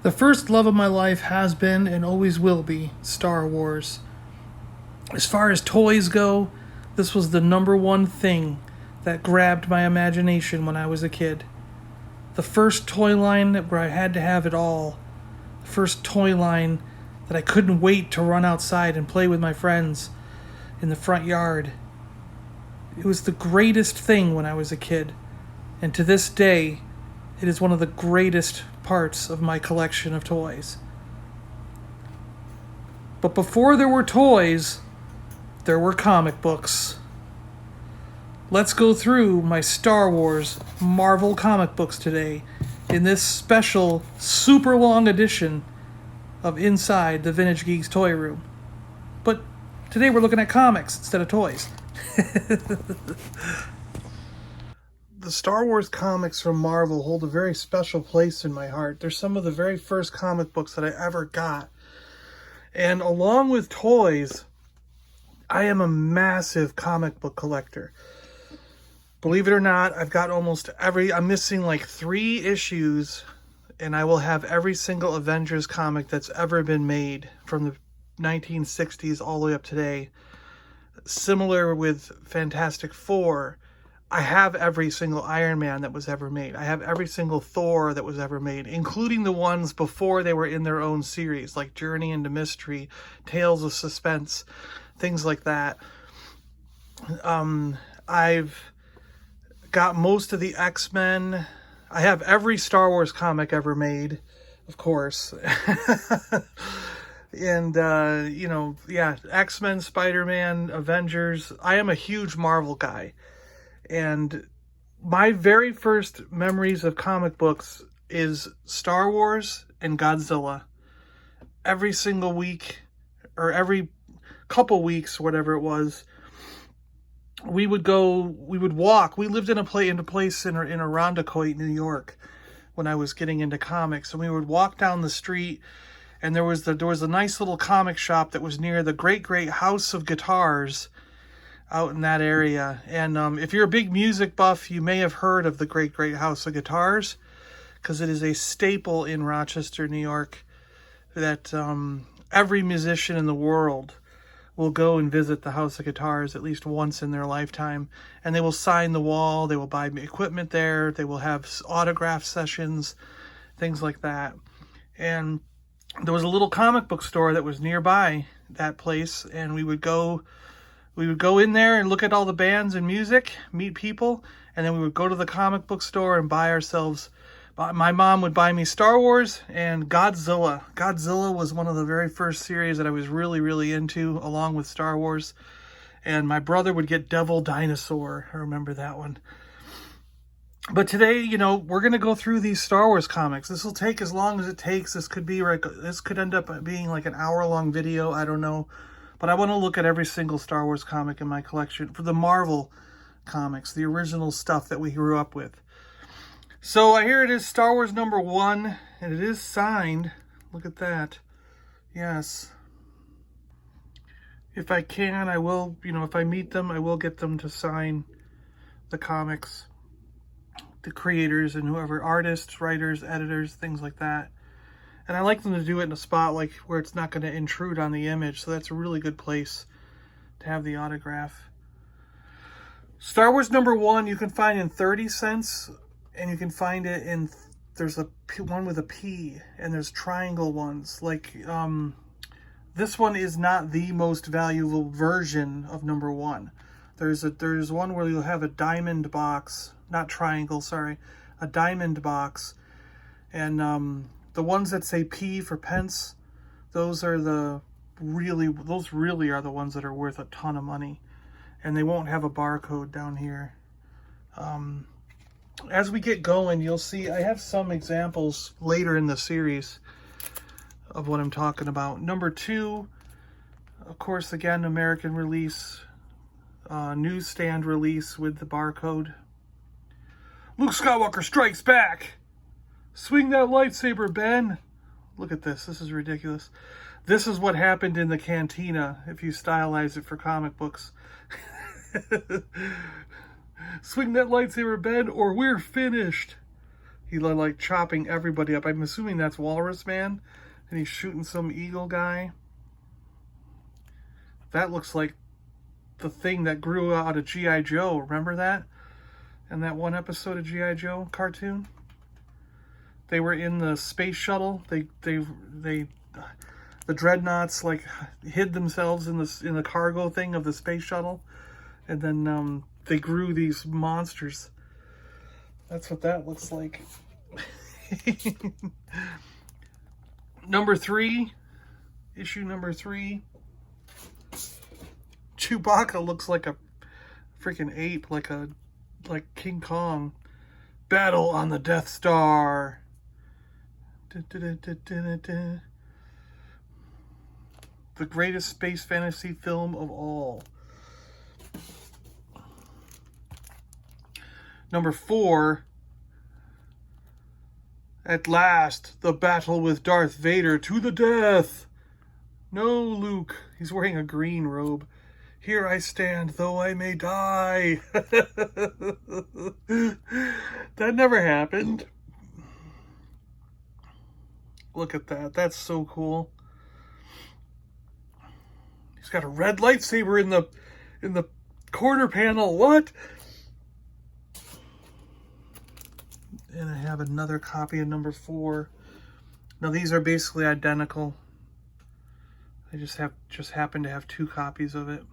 The first love of my life has been and always will be Star Wars. As far as toys go, this was the number one thing that grabbed my imagination when I was a kid. The first toy line where I had to have it all. The first toy line that I couldn't wait to run outside and play with my friends in the front yard. It was the greatest thing when I was a kid. And to this day, it is one of the greatest parts of my collection of toys. But before there were toys, there were comic books. Let's go through my Star Wars Marvel comic books today in this special, super long edition of Inside the Vintage Geeks Toy Room. But today we're looking at comics instead of toys. The Star Wars comics from Marvel hold a very special place in my heart. They're some of the very first comic books that I ever got. And along with toys, I am a massive comic book collector. Believe it or not, I've got I'm missing like 3 issues, and I will have every single Avengers comic that's ever been made from the 1960s all the way up today. Similar with Fantastic Four, I have every single Iron Man that was ever made. I have every single Thor that was ever made, including the ones before they were in their own series, like Journey into Mystery, Tales of Suspense, things like that. I've got most of the X-Men. I have every Star Wars comic ever made, of course. And, X-Men, Spider-Man, Avengers. I am a huge Marvel guy. And my very first memories of comic books is Star Wars and Godzilla. Every single week, or every couple weeks, whatever it was, we would walk. We lived in a place in Irondequoit, New York, when I was getting into comics. And we would walk down the street, and there was a nice little comic shop that was near the Great House of Guitars out in that area. And if you're a big music buff, you may have heard of the Great House of Guitars, because it is a staple in Rochester, New York, that every musician in the world will go and visit the House of Guitars at least once in their lifetime. And they will sign the wall, they will buy equipment there, they will have autograph sessions, things like that. And there was a little comic book store that was nearby that place, and we would go in there and look at all the bands and music, meet people, and then we would go to the comic book store and buy ourselves. My mom would buy me Star Wars and Godzilla. Godzilla was one of the very first series that I was really, really into, along with Star Wars. And my brother would get Devil Dinosaur. I remember that one. But today, we're going to go through these Star Wars comics. This will take as long as it takes. This could end up being like an hour-long video. I don't know. But I want to look at every single Star Wars comic in my collection for the Marvel comics, the original stuff that we grew up with. So here it is, Star Wars number 1, and it is signed. Look at that. Yes. If I can, I will, if I meet them, I will get them to sign the comics. The creators and whoever, artists, writers, editors, things like that. And I like them to do it in a spot like where it's not going to intrude on the image. So that's a really good place to have the autograph. Star Wars number 1 you can find in 30 cents. And you can find it in, there's a one with a P. And there's triangle ones. Like, this one is not the most valuable version of number 1. There's one where you'll have a diamond box. Not triangle, sorry. A diamond box. And, the ones that say P for pence, those really are the ones that are worth a ton of money. And they won't have a barcode down here. As we get going, you'll see I have some examples later in the series of what I'm talking about. Number 2, of course, again, American release, newsstand release with the barcode. Luke Skywalker strikes back! Swing that lightsaber, Ben! Look at this. This is ridiculous. This is what happened in the cantina if you stylize it for comic books. Swing that lightsaber, Ben, or we're finished. He like chopping everybody up. I'm assuming that's Walrus Man, and he's shooting some eagle guy. That looks like the thing that grew out of G.I. Joe. Remember that? In that one episode of G.I. Joe cartoon? They were in the space shuttle. The dreadnoughts like hid themselves in the cargo thing of the space shuttle, and then they grew these monsters. That's what that looks like. Number 3, issue number 3. Chewbacca looks like a freaking ape, like King Kong. Battle on the Death Star. The greatest space fantasy film of all. Number 4. At last, the battle with Darth Vader to the death. No, Luke. He's wearing a green robe. Here I stand, though I may die. That never happened. Look at that. That's so cool. He's got a red lightsaber in the corner panel. What? And I have another copy of number 4. Now these are basically identical. I just happen to have 2 copies of it.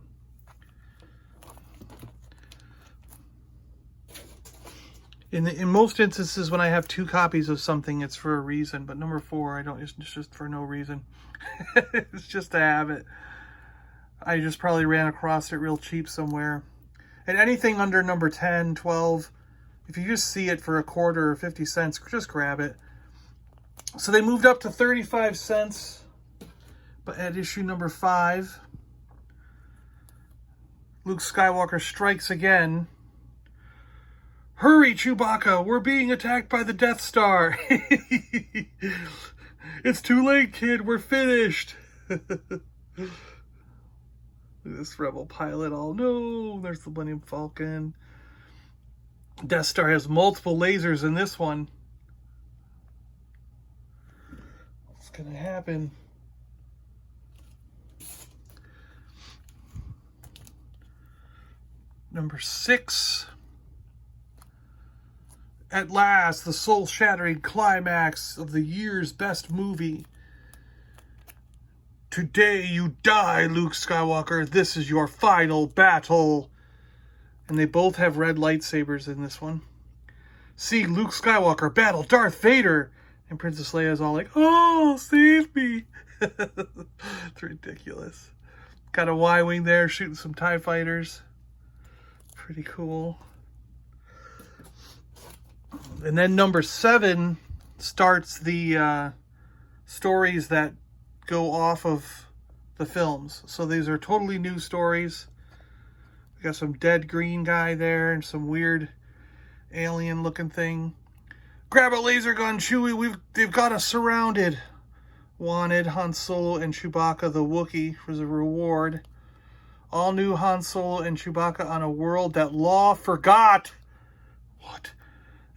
In most instances, when I have 2 copies of something, it's for a reason. But number 4, I don't. It's just for no reason. It's just to have it. I just probably ran across it real cheap somewhere. And anything under number 10, 12, if you just see it for a quarter or 50 cents, just grab it. So they moved up to 35 cents. But at issue number 5, Luke Skywalker strikes again. Hurry, Chewbacca, we're being attacked by the Death Star. It's too late, kid, we're finished. This rebel pilot, oh no, there's the Millennium Falcon. Death Star has multiple lasers in this one. What's gonna happen? Number 6. At last, the soul-shattering climax of the year's best movie. Today you die, Luke Skywalker. This is your final battle. And they both have red lightsabers in this one. See Luke Skywalker battle Darth Vader. And Princess Leia's all like, oh, save me. It's ridiculous. Got a Y-Wing there shooting some TIE fighters. Pretty cool. And then number 7 starts the stories that go off of the films. So these are totally new stories. We got some dead green guy there and some weird alien looking thing. Grab a laser gun, Chewie. They've got us surrounded. Wanted Han Solo and Chewbacca the Wookiee was a reward. All new Han Solo and Chewbacca on a world that law forgot. What?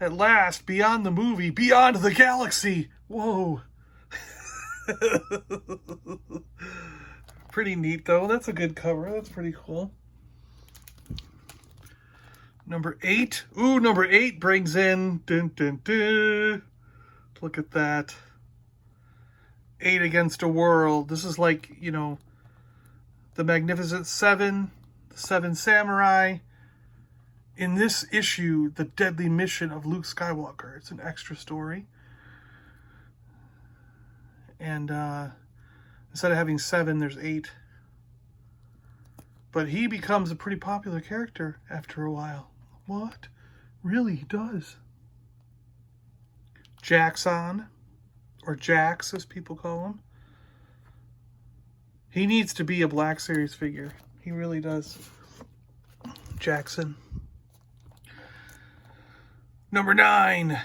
At last, beyond the movie, beyond the galaxy. Whoa. Pretty neat, though. That's a good cover. That's pretty cool. Number 8. Ooh, number 8 brings in... Dun, dun, dun. Look at that. 8 Against a World. This is like, you know, the Magnificent Seven, the Seven Samurai. In this issue, the deadly mission of Luke Skywalker. It's an extra story. And instead of having 7, there's 8. But he becomes a pretty popular character after a while. What? Really, he does. Jackson, or Jax as people call him. He needs to be a Black Series figure. He really does. Jackson. Number 9.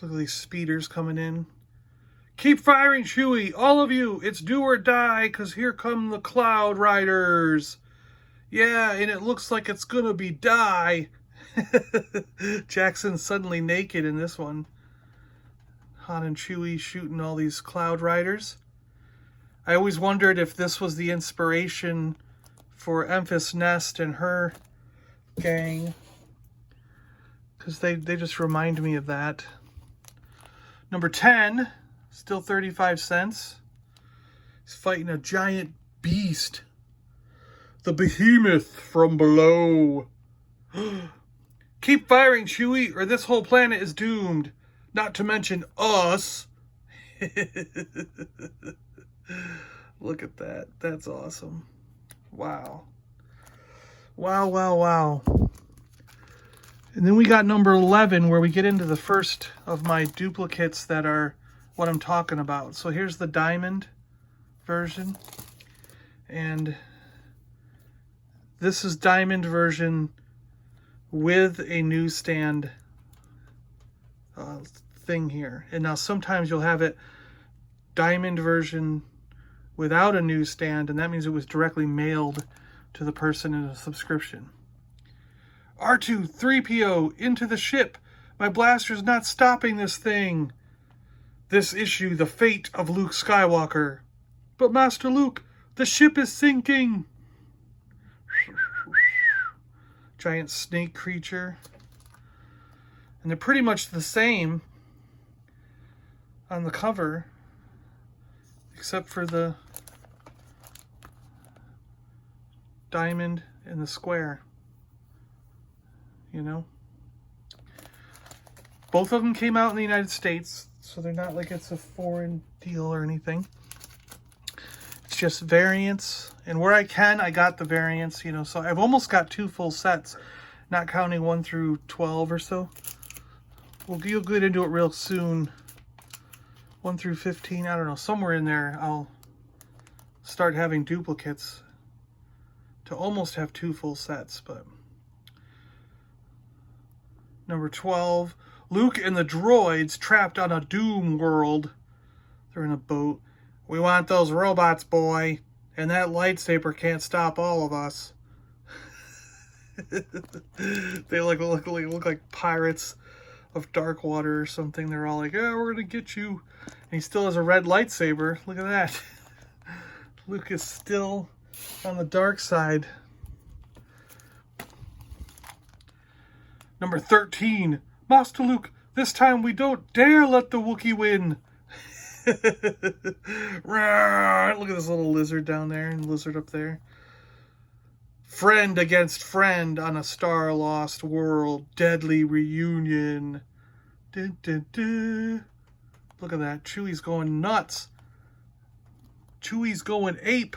Look at these speeders coming in. Keep firing, Chewie. All of you. It's do or die, because here come the Cloud Riders. Yeah, and it looks like it's going to be die. Jackson's suddenly naked in this one. Han and Chewie shooting all these Cloud Riders. I always wondered if this was the inspiration for Enfys Nest and her gang, because they just remind me of that. Number 10, still 35 cents. He's fighting a giant beast. The behemoth from below. Keep firing, Chewie, or this whole planet is doomed. Not to mention us. Look at that. That's awesome. Wow. Wow, wow, wow. And then we got number 11, where we get into the first of my duplicates that are what I'm talking about. So here's the diamond version. And this is diamond version with a newsstand thing here. And now sometimes you'll have it diamond version without a newsstand, and that means it was directly mailed to the person in a subscription. R2-3PO into the ship. My blaster's not stopping this thing. This issue, the fate of Luke Skywalker. But Master Luke, the ship is sinking. Giant snake creature. And they're pretty much the same on the cover, except for the diamond and the square. You know? Both of them came out in the United States, so they're not like it's a foreign deal or anything. It's just variants. And where I can, I got the variants, you know, so I've almost got 2 full sets, not counting 1 through 12 or so. We'll get into it real soon. 1 through 15, I don't know, somewhere in there I'll start having duplicates to almost have 2 full sets. But number 12, Luke and the droids trapped on a doom world. They're in a boat. We want those robots, boy, and that lightsaber can't stop all of us. They look like pirates of dark water or something. They're all like, yeah, we're gonna get you. And he still has a red lightsaber. Look at that. Luke is still on the dark side. Number 13, Master Luke, this time we don't dare let the Wookiee win. Look at this little lizard down there and lizard up there. Friend against friend on a star-lost world. Deadly reunion. Dun, dun, dun. Look at that. Chewie's going nuts. Chewie's going ape.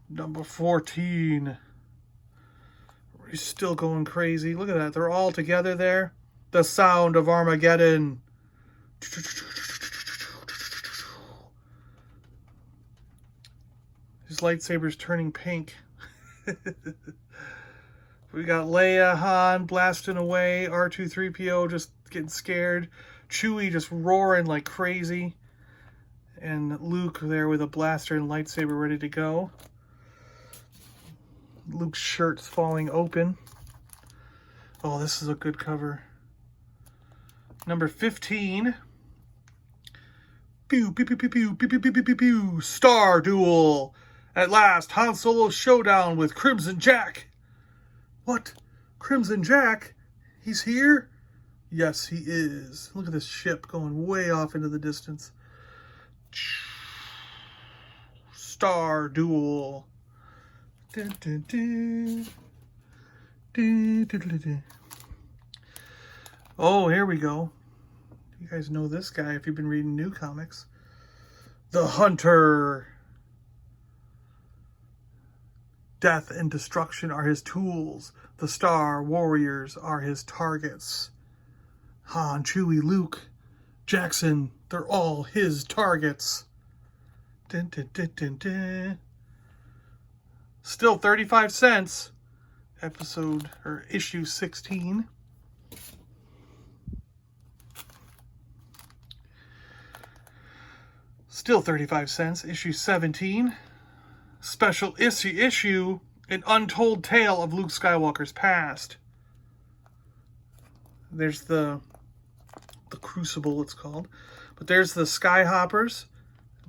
Number 14. He's still going crazy. Look at that. They're all together there. The sound of Armageddon. His lightsaber's turning pink. We got Leia, Han blasting away. R2-3PO just getting scared. Chewie just roaring like crazy. And Luke there with a blaster and lightsaber ready to go. Luke's shirt's falling open. Oh, this is a good cover. Number 15. Pew, pew, pew, pew, pew, pew, pew, pew, pew, pew, pew. Star Duel. At last, Han Solo's showdown with Crimson Jack. What? Crimson Jack? He's here? Yes, he is. Look at this ship going way off into the distance. Star Duel. Dun, dun, dun. Dun, dun, dun, dun. Oh, here we go. You guys know this guy if you've been reading new comics. The Hunter. Death and destruction are his tools. The Star Warriors are his targets. Han, Chewie, Luke, Jackson, they're all his targets. Dun, dun, dun, dun, dun. Still 35 cents. Issue 16. Still 35 cents. Issue 17. special issue, An Untold Tale of Luke Skywalker's Past. There's the Crucible, it's called. But there's the Skyhoppers,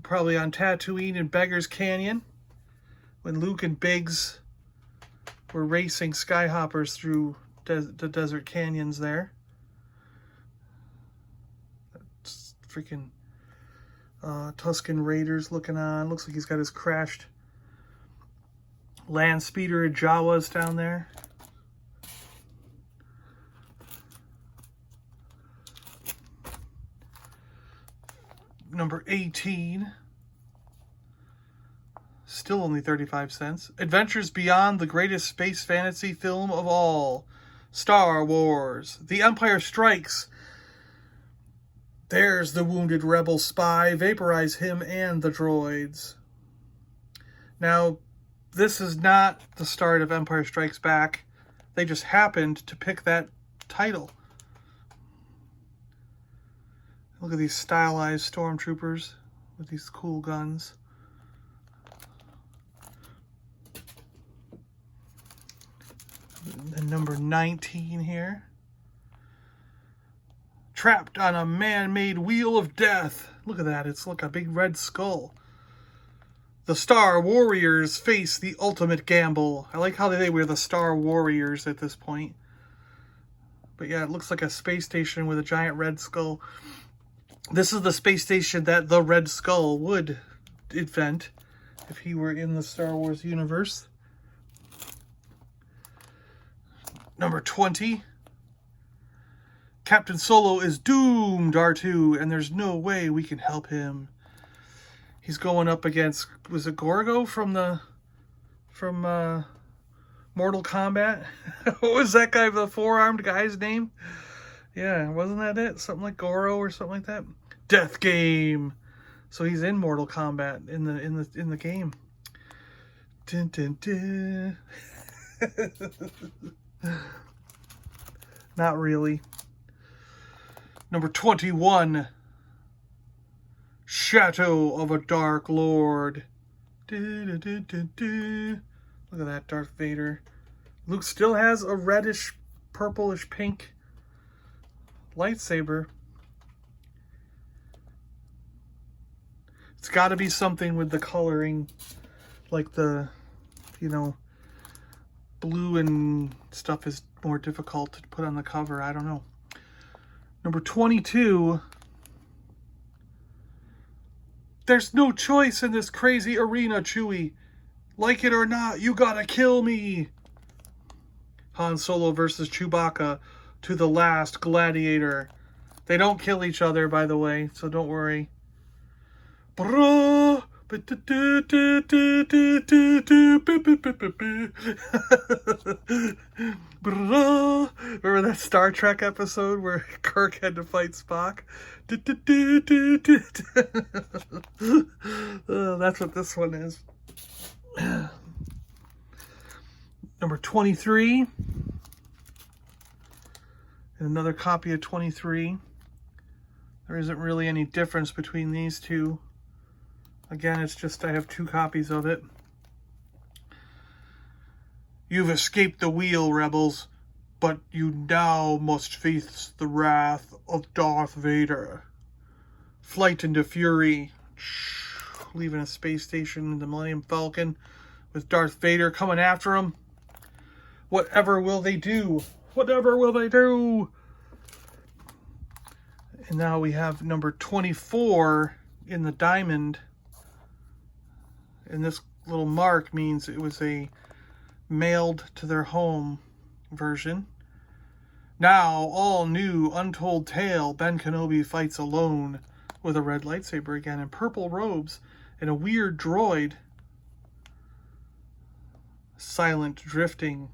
probably on Tatooine and Beggar's Canyon, when Luke and Biggs were racing Skyhoppers through the desert canyons there. That's freaking Tusken Raiders looking on. Looks like he's got his crashed land speeder Jawas down there. Number 18. Still only 35 cents. Adventures Beyond the Greatest Space Fantasy Film of All. Star Wars. The Empire Strikes. There's the wounded rebel spy. Vaporize him and the droids. Now, this is not the start of Empire Strikes Back. They just happened to pick that title. Look at these stylized stormtroopers with these cool guns. And number 19 here. Trapped on a man-made wheel of death. Look at that. It's like a big red skull. The Star Warriors face the ultimate gamble. I like how they wear the Star Warriors at this point. But yeah, it looks like a space station with a giant red skull. This is the space station that the Red Skull would invent if he were in the Star Wars universe. Number 20. Captain Solo is doomed, R2, and there's no way we can help him. He's going up against, was it Gorgo from Mortal Kombat? What was that guy, the four-armed guy's name? Yeah, wasn't that it? Something like Goro or something like that? Death Game. So he's in Mortal Kombat in the game. Dun, dun, dun. Not really. Number 21. Shadow of a Dark Lord. Du, du, du, du. Look at that, Darth Vader. Luke still has a reddish, purplish, pink lightsaber. It's got to be something with the coloring, like the, blue and stuff is more difficult to put on the cover. I don't know. Number 22. There's no choice in this crazy arena, Chewie. Like it or not, you gotta kill me. Han Solo versus Chewbacca to the last gladiator. They don't kill each other, by the way, so don't worry. Remember that Star Trek episode where Kirk had to fight Spock? That's what this one is. Number 23. And another copy of 23. There isn't really any difference between these two. Again, it's just I have two copies of it. You've escaped the wheel, rebels, but you now must face the wrath of Darth Vader. Flight into fury. Leaving a space station in the Millennium Falcon with Darth Vader coming after him. Whatever will they do? Whatever will they do? And now we have number 24 in the diamond. And this little mark means it was a mailed to their home version. Now, all new, untold tale, Ben Kenobi fights alone with a red lightsaber again and purple robes and a weird droid. Silent drifting.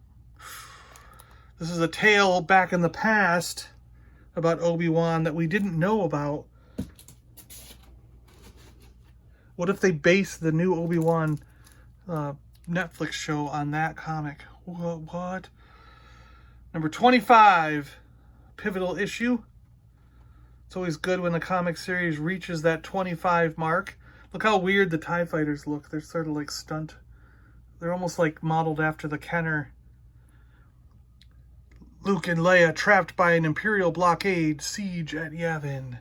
This is a tale back in the past about Obi-Wan that we didn't know about. What if they base the new Obi-Wan Netflix show on that comic? What? Number 25, pivotal issue. It's always good when the comic series reaches that 25 mark. Look how weird the TIE fighters look. They're sort of like stunt They're almost like modeled after the Kenner. Luke and Leia trapped by an Imperial blockade, siege at Yavin.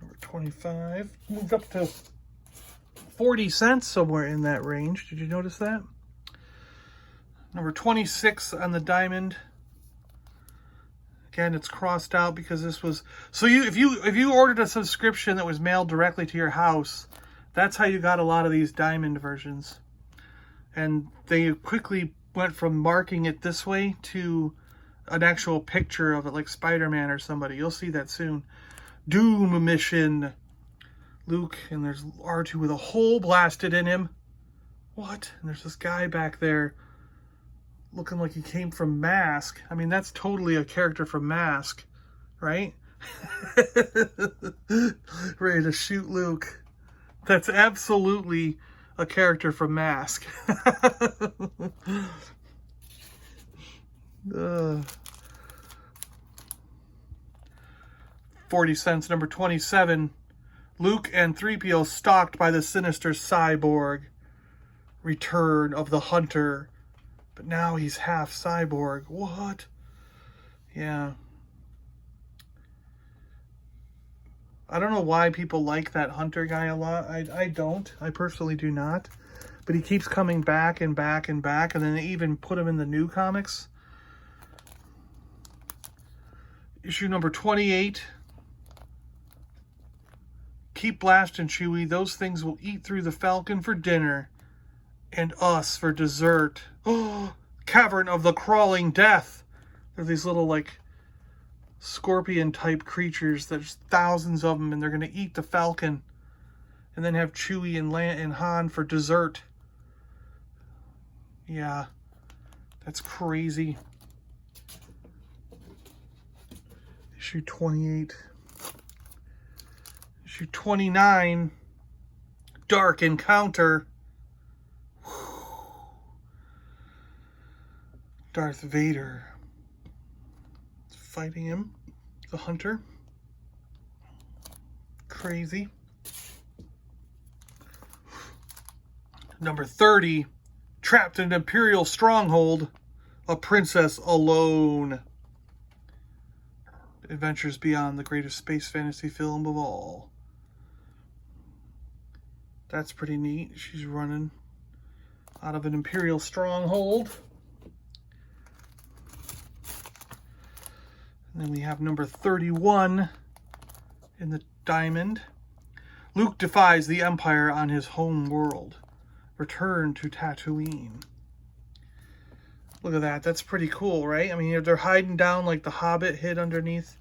Number 25. Moved up to 40 cents, somewhere in that range. Did you notice that? Number 26 on the diamond. Again, it's crossed out because this was... So if you ordered a subscription that was mailed directly to your house, that's how you got a lot of these diamond versions. And they quickly went from marking it this way to an actual picture of it, like Spider-Man or somebody. You'll see that soon. Doom mission. Luke, and there's R2 with a hole blasted in him. What? And there's this guy back there looking like he came from Mask. I mean, that's totally a character from Mask, right? Ready to shoot Luke. That's absolutely a character from Mask. 40 cents, number 27. Luke and 3PO stalked by the sinister cyborg. Return of the Hunter. But now he's half cyborg. What? Yeah. I don't know why people like that Hunter guy a lot. I don't. I personally do not. But he keeps coming back and back and back. And then they even put him in the new comics. Issue number 28. Keep blasting, Chewie. Those things will eat through the Falcon for dinner. And us for dessert. Oh, Cavern of the Crawling Death. They're these little, like, scorpion-type creatures. There's thousands of them, and they're going to eat the Falcon. And then have Chewie and Han for dessert. Yeah. That's crazy. Issue 28. Issue 29. Dark Encounter. Darth Vader fighting him, the Hunter. Crazy. Number 30, trapped in an Imperial stronghold, a princess alone. Adventures beyond the greatest space fantasy film of all. That's pretty neat. She's running out of an Imperial stronghold. And then we have number 31 in the diamond. Luke defies the Empire on his home world. Return to Tatooine. Look at that. That's pretty cool, right? I mean, they're hiding down like the Hobbit hid underneath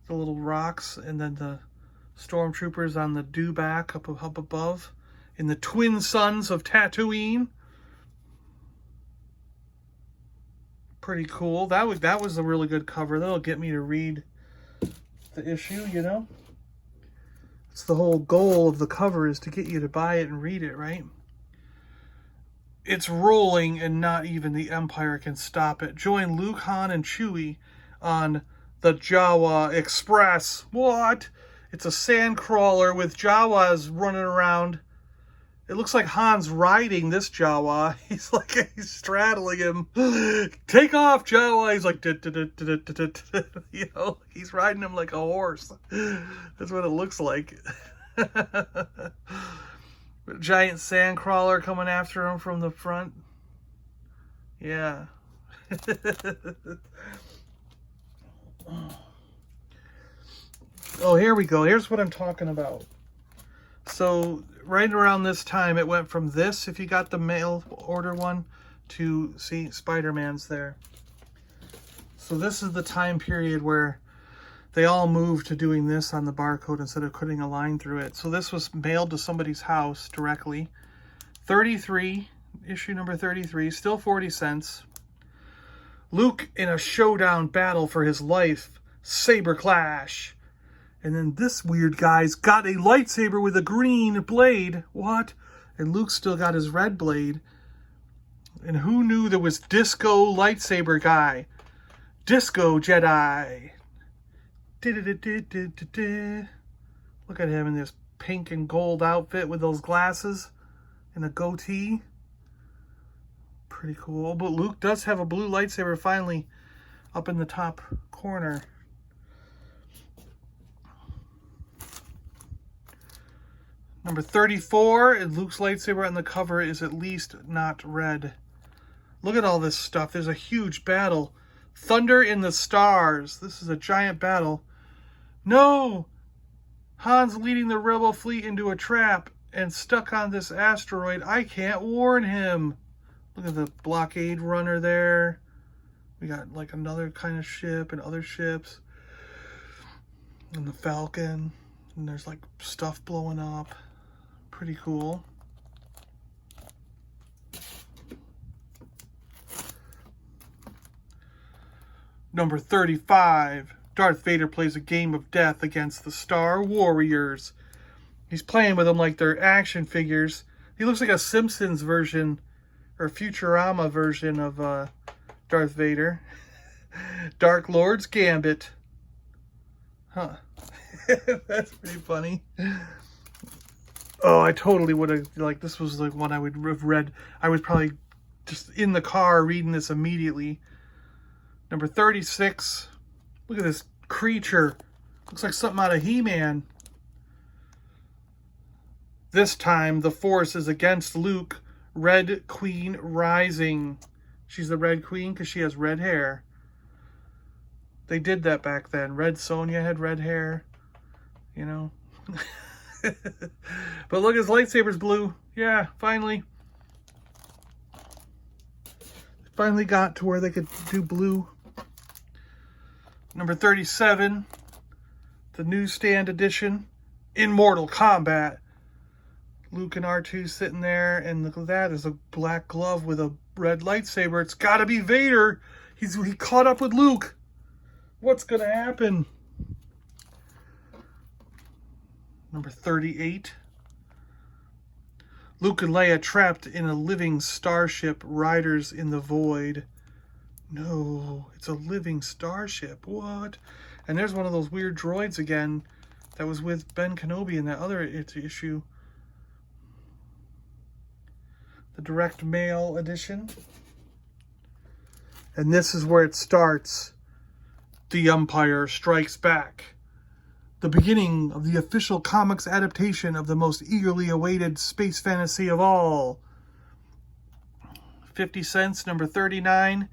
the little rocks. And then the stormtroopers on the dewback up above. In the twin suns of Tatooine. Pretty cool. That was a really good cover. That'll get me to read the issue, you know? It's the whole goal of the cover is to get you to buy it and read it, right? It's rolling and not even the Empire can stop it. Join Luke, Han, and Chewie on the Jawa Express. What? It's a sand crawler with Jawas running around. It looks like Han's riding this Jawa. He's straddling him. Take off, Jawa. He's like, you know, he's riding him like a horse. That's what it looks like. Giant sand crawler coming after him from the front. Yeah. Oh, here we go. Here's what I'm talking about. So right around this time, it went from this, if you got the mail order one, to, see, Spider-Man's there. So this is the time period where they all moved to doing this on the barcode instead of putting a line through it. So this was mailed to somebody's house directly. 33, issue number 33, still 40 cents. Luke in a showdown battle for his life. Saber clash. And then this weird guy's got a lightsaber with a green blade. What? And Luke's still got his red blade. And who knew there was Disco lightsaber guy? Disco Jedi. Look at him in this pink and gold outfit with those glasses and a goatee. Pretty cool. But Luke does have a blue lightsaber finally up in the top corner. Number 34, and Luke's lightsaber on the cover is at least not red. Look at all this stuff. There's a huge battle. Thunder in the Stars. This is a giant battle. No! Han's leading the rebel fleet into a trap and stuck on this asteroid. I can't warn him. Look at the blockade runner there. We got like another kind of ship and other ships. And the Falcon. And there's like stuff blowing up. Pretty cool. Number 35. Darth Vader plays a game of death against the Star Warriors. He's playing with them like they're action figures. He looks like a Simpsons version or Futurama version of Darth Vader. Dark Lord's Gambit. Huh. That's pretty funny. Oh, I totally would have, like, this was like one I would have read. I was probably just in the car reading this immediately. Number 36. Look at this creature. Looks like something out of He-Man. This time, the Force is against Luke. Red Queen Rising. She's the Red Queen because she has red hair. They did that back then. Red Sonja had red hair. You know? But look, his lightsaber's blue. Yeah, finally. Finally got to where they could do blue. Number 37. The newsstand edition. In Mortal Kombat. Luke and R2 sitting there, and look at that. There's a black glove with a red lightsaber. It's got to be Vader. He caught up with Luke. What's going to happen? Number 38. Luke and Leia trapped in a living starship, riders in the void. No, it's a living starship. What? And there's one of those weird droids again that was with Ben Kenobi in that other issue. The direct mail edition. And this is where it starts. The Empire Strikes Back. The beginning of the official comics adaptation of the most eagerly awaited space fantasy of all. 50 cents, number 39.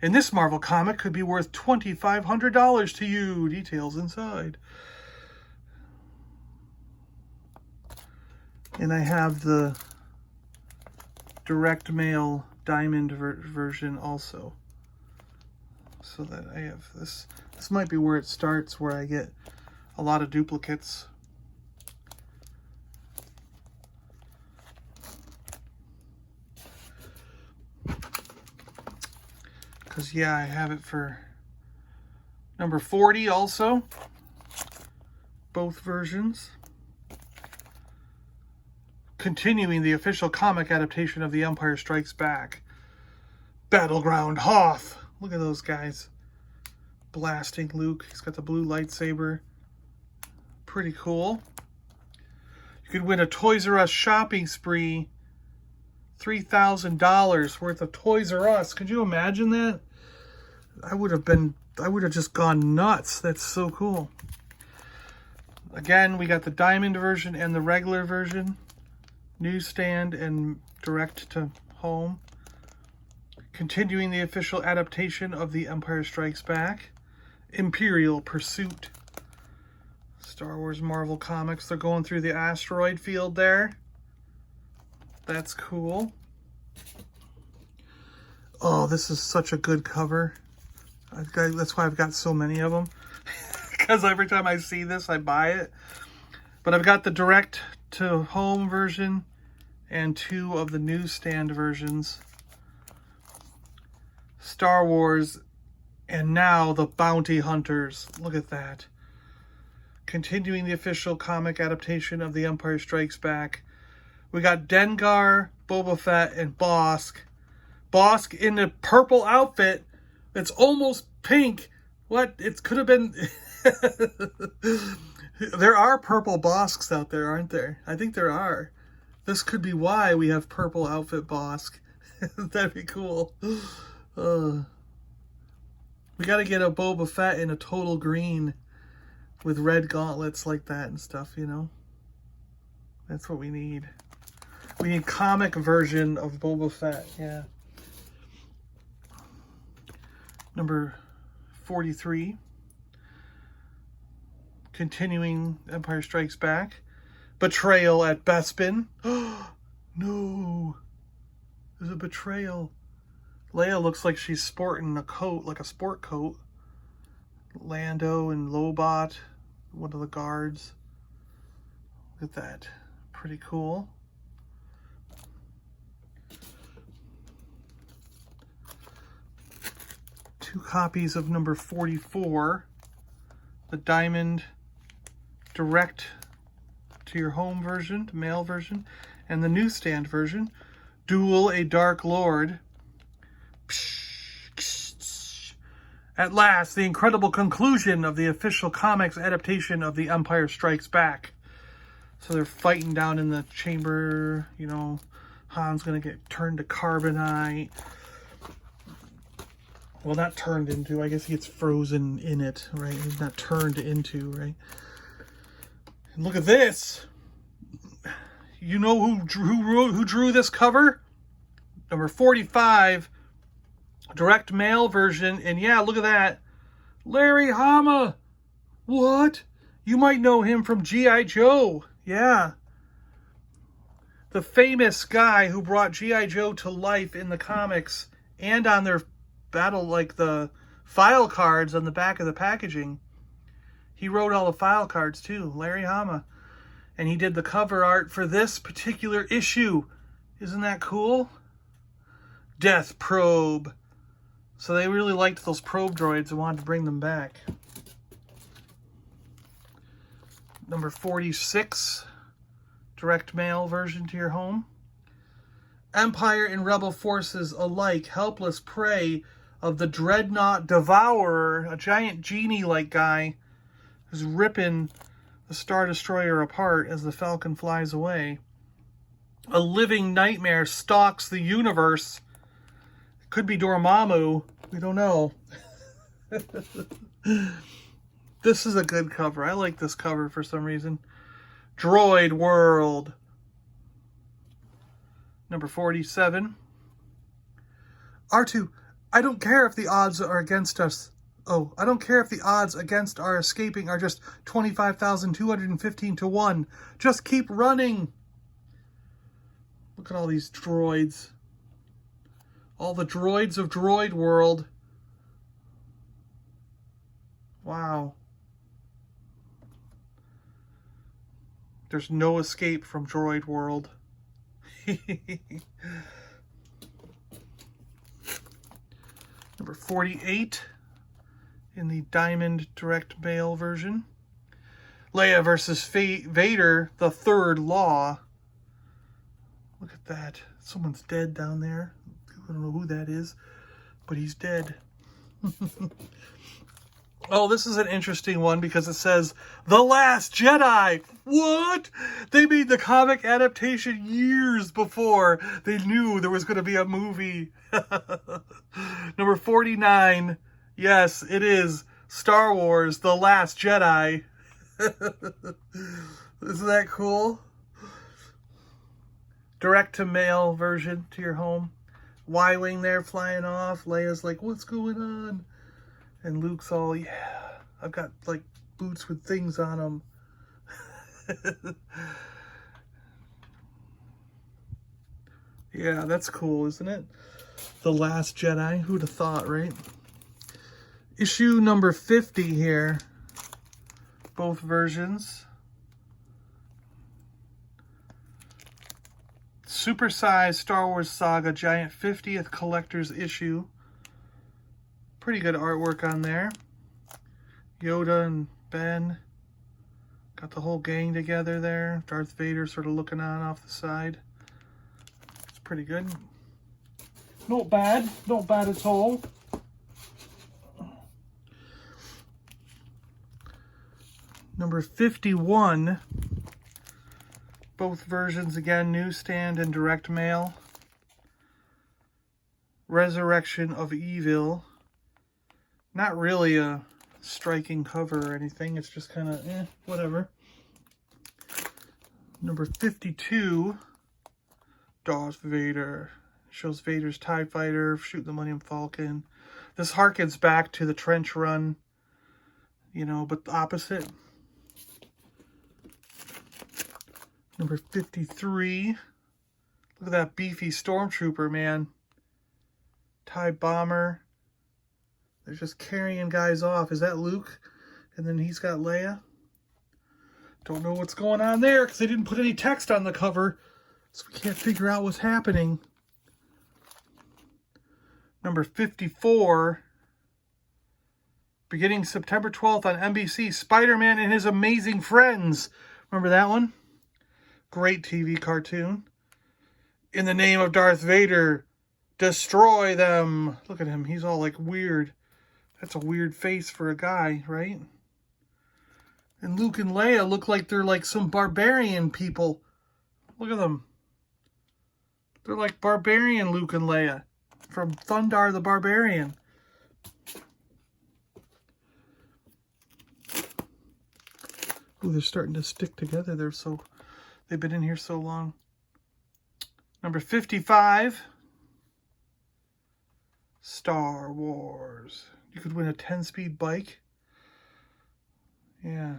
And this Marvel comic could be worth $2,500 to you. Details inside. And I have the direct mail diamond version also. So that I have this. This might be where it starts, where I get a lot of duplicates. Because, yeah, I have it for number 40 also. Both versions. Continuing the official comic adaptation of The Empire Strikes Back. Battleground Hoth. Look at those guys. Blasting Luke. He's got the blue lightsaber. Pretty cool. You could win a Toys R Us shopping spree. $3,000 worth of Toys R Us. Could you imagine that? I would have just gone nuts. That's so cool. Again, we got the diamond version and the regular version. Newsstand and direct to home. Continuing the official adaptation of The Empire Strikes Back. Imperial Pursuit. Star Wars Marvel Comics. They're going through the asteroid field there. That's cool. Oh, this is such a good cover. That's why I've got so many of them. Because every time I see this, I buy it. But I've got the direct to home version and 2 of the newsstand versions. Star Wars, and now the Bounty Hunters. Look at that. Continuing the official comic adaptation of The Empire Strikes Back. We got Dengar, Boba Fett, and Bosk. Bosk in a purple outfit that's almost pink. What? It could have been... There are purple Bosks out there, aren't there? I think there are. This could be why we have purple outfit Bosk. That'd be cool. We gotta get a Boba Fett in a total green with red gauntlets like that and stuff, you know? That's what we need. We need comic version of Boba Fett, yeah. Number 43. Continuing Empire Strikes Back. Betrayal at Bespin. No. There's a betrayal. Leia looks like she's sporting a coat, like a sport coat. Lando and Lobot, one of the guards. Look at that. Pretty cool. Two copies of number 44. The Diamond Direct to your home version, the mail version, and the newsstand version. Duel a Dark Lord. At last, the incredible conclusion of the official comics adaptation of The Empire Strikes Back. So they're fighting down in the chamber, you know, Han's gonna get turned to carbonite. Well, not turned into, I guess he gets frozen in it, right? He's not turned into, right? And look at this. You know who drew this cover? Number 45, direct mail version. And yeah, look at that. Larry Hama. What? You might know him from G.I. Joe. Yeah. The famous guy who brought G.I. Joe to life in the comics and on their battle, like the file cards on the back of the packaging. He wrote all the file cards too, Larry Hama. And he did the cover art for this particular issue. Isn't that cool? Death Probe. So they really liked those probe droids and wanted to bring them back. Number 46, direct mail version to your home. Empire and Rebel forces alike, helpless prey of the Dreadnought Devourer, a giant genie-like guy who's ripping the Star Destroyer apart as the Falcon flies away. A living nightmare stalks the universe. It could be Dormammu. We don't know. This is a good cover. I like this cover for some reason. Droid World. Number 47. R2, I don't care if the odds are against us. Oh, I don't care if the odds against our escaping are just 25,215 to 1. Just keep running. Look at all these droids. All the droids of Droid World. Wow. There's no escape from Droid World. Number 48 in the Diamond Direct Mail version. Leia versus Vader, the Third Law. Look at that. Someone's dead down there. I don't know who that is, but he's dead. Oh, this is an interesting one because it says The Last Jedi. What? They made the comic adaptation years before they knew there was going to be a movie. Number 49. Yes, it is Star Wars The Last Jedi. Isn't that cool? Direct to mail version to your home. Y-Wing there flying off. Leia's like, what's going on? And Luke's all, yeah, I've got like boots with things on them. Yeah, that's cool, isn't it? The Last Jedi. Who'd have thought, right? Issue number 50 here. Both versions. Super-sized Star Wars Saga Giant 50th Collector's Issue. Pretty good artwork on there. Yoda and Ben. Got the whole gang together there. Darth Vader sort of looking on off the side. It's pretty good. Not bad. Not bad at all. Number 51. Both versions again, newsstand and direct mail. Resurrection of Evil. Not really a striking cover or anything. It's just kind of, whatever. Number 52. Darth Vader. Shows Vader's TIE fighter shooting the Millennium Falcon. This harkens back to the trench run, you know, but the opposite. Number 53. Look at that beefy stormtrooper, man. TIE bomber. They're just carrying guys off. Is that Luke? And then he's got Leia. Don't know what's going on there because they didn't put any text on the cover, so we can't figure out what's happening. Number 54. Beginning September 12th on NBC, Spider-Man and His Amazing Friends. Remember that one? Great TV cartoon. In the name of Darth Vader, destroy them. Look at him. He's all like weird. That's a weird face for a guy, right? And Luke and Leia look like they're like some barbarian people. Look at them. They're like barbarian Luke and Leia from Thundar the Barbarian. Ooh, they're starting to stick together. They've been in here so long. Number 55. Star Wars. You could win a 10-speed bike. Yeah.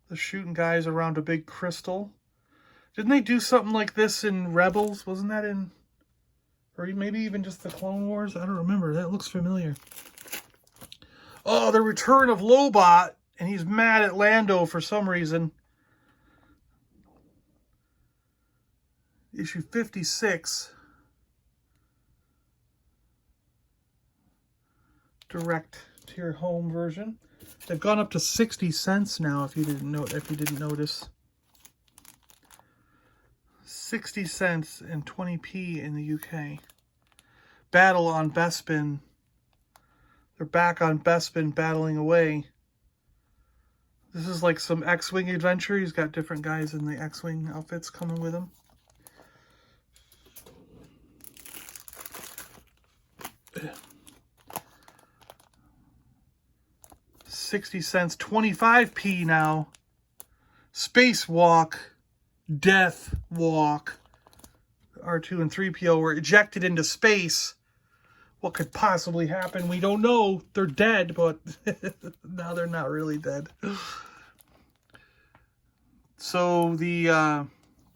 They're shooting guys around a big crystal. Didn't they do something like this in Rebels? Wasn't that in... Or maybe even just the Clone Wars? I don't remember. That looks familiar. Oh, the return of Lobot. And he's mad at Lando for some reason. Issue 56. Direct to your home version. They've gone up to 60 cents now if you didn't notice. 60 cents and 20p in the UK. Battle on Bespin. They're back on Bespin battling away. This is like some X-Wing adventure. He's got different guys in the X-Wing outfits coming with him. $0.60, 25p now. Spacewalk, Death Walk. R2 and 3PO were ejected into space. What could possibly happen? We don't know. They're dead, but now they're not really dead. So the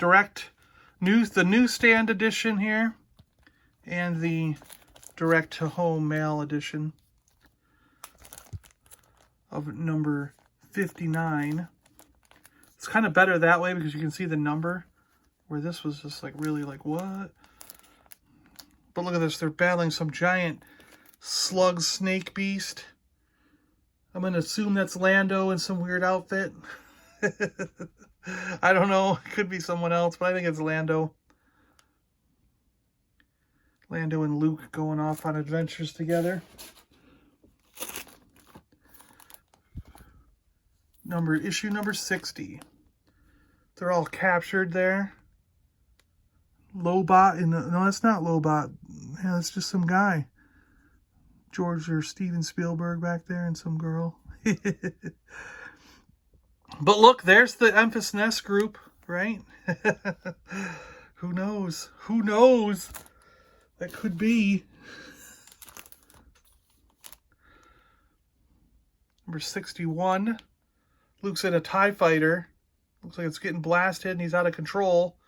the newsstand edition here, and the direct-to-home mail edition of number 59. It's kind of better that way because you can see the number, where this was just like really like, what? But look at this, they're battling some giant slug snake beast. I'm going to assume that's Lando in some weird outfit. I don't know, it could be someone else, but I think it's Lando. Lando and Luke going off on adventures together. Issue number 60. They're all captured there. Lobot no, that's not Lobot. Yeah, that's just some guy. George or Steven Spielberg back there and some girl. But look, there's the Emphas Nest group, right? Who knows? Who knows? That could be. Number 61. Luke's in a TIE fighter. Looks like it's getting blasted and he's out of control.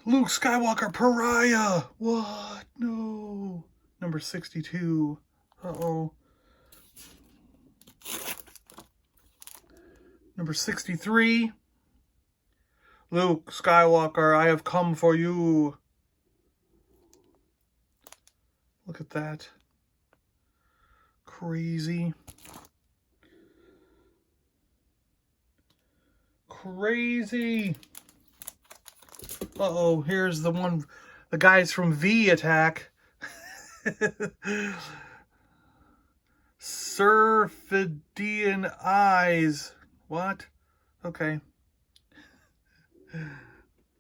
Luke Skywalker pariah. What? No. Number 62. Uh-oh. Number 63. Luke Skywalker, I have come for you. Look at that. Crazy. Crazy. Uh-oh, here's the guys from V Attack. Surfidian eyes. What? Okay.